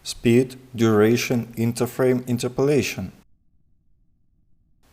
speed, duration, interframe interpolation.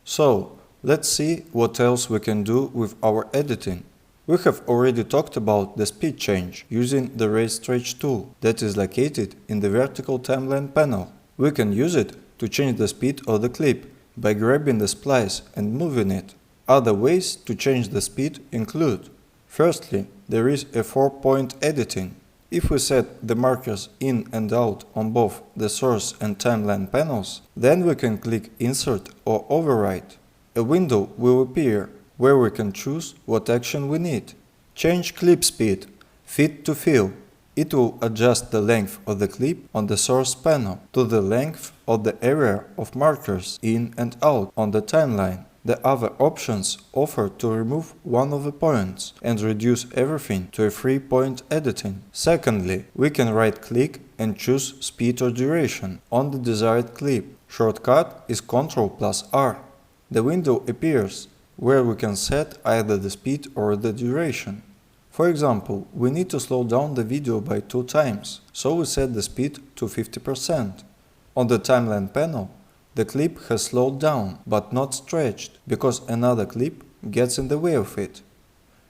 So, let's see what else we can do with our editing. We have already talked about the speed change using the Ray Stretch tool that is located in the vertical timeline panel. We can use it to change the speed of the clip by grabbing the splice and moving it. Other ways to change the speed include: firstly, there is a 4-point editing. If we set the markers in and out on both the source and timeline panels, then we can click Insert or Override. A window will appear where we can choose what action we need. Change clip speed, fit to fill. It will adjust the length of the clip on the source panel to the length of the area of markers in and out on the timeline. The other options offer to remove one of the points and reduce everything to a 3-point editing. Secondly, we can right-click and choose speed or duration on the desired clip. Shortcut is Ctrl+R. The window appears where we can set either the speed or the duration. For example, we need to slow down the video by 2 times, so we set the speed to 50%. On the timeline panel, the clip has slowed down, but not stretched, because another clip gets in the way of it.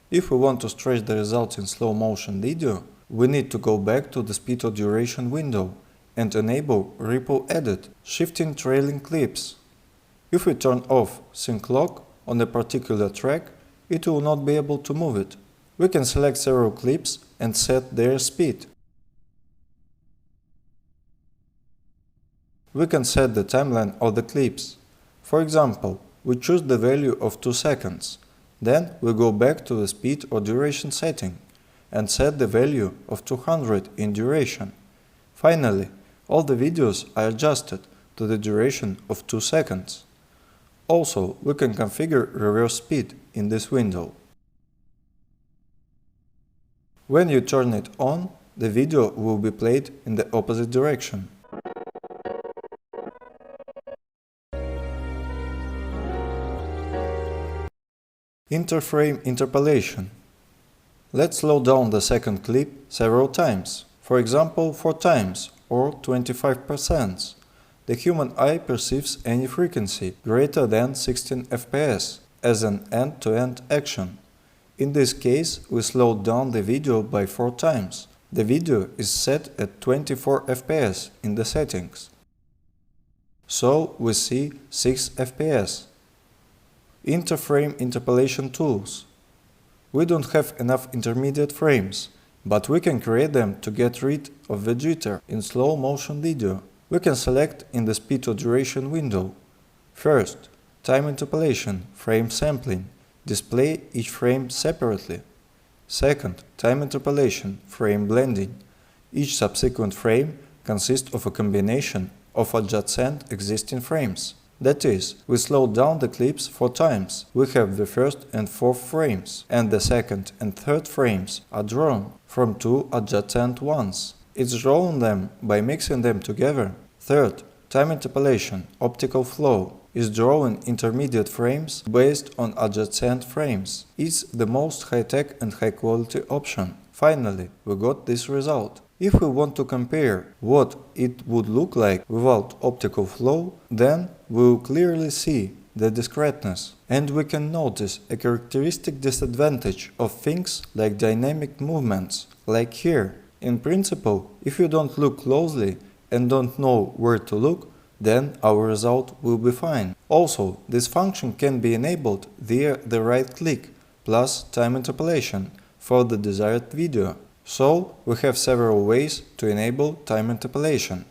If we want to stretch the resulting slow motion video, we need to go back to the speed or duration window and enable Ripple Edit, shifting trailing clips. If we turn off Sync Lock on a particular track, it will not be able to move it. We can select several clips and set their speed. We can set the timeline of the clips. For example, we choose the value of 2 seconds. Then we go back to the speed or duration setting and set the value of 200 in duration. Finally, all the videos are adjusted to the duration of 2 seconds. Also, we can configure reverse speed in this window. When you turn it on, the video will be played in the opposite direction. Interframe interpolation. Let's slow down the second clip several times, for example 4 times or 25%. The human eye perceives any frequency greater than 16 fps as an end-to-end action. In this case, we slowed down the video by 4 times. The video is set at 24 fps in the settings. So we see 6 fps. Interframe interpolation tools. We don't have enough intermediate frames, but we can create them to get rid of the jitter in slow motion video. We can select in the speed or duration window. First, time interpolation, frame sampling. Display each frame separately. Second, time interpolation, frame blending. Each subsequent frame consists of a combination of adjacent existing frames. That is, we slow down the clips 4 times. We have the first and fourth frames, and the second and third frames are drawn from 2 adjacent ones. It's drawn them by mixing them together. Third, time interpolation, optical flow, is drawing intermediate frames based on adjacent frames. It's the most high-tech and high-quality option. Finally, we got this result. If we want to compare what it would look like without optical flow, then we will clearly see the discreteness. And we can notice a characteristic disadvantage of things like dynamic movements, like here. In principle, if you don't look closely and don't know where to look, then our result will be fine. Also, this function can be enabled via the right click plus time interpolation for the desired video. So, we have several ways to enable time interpolation.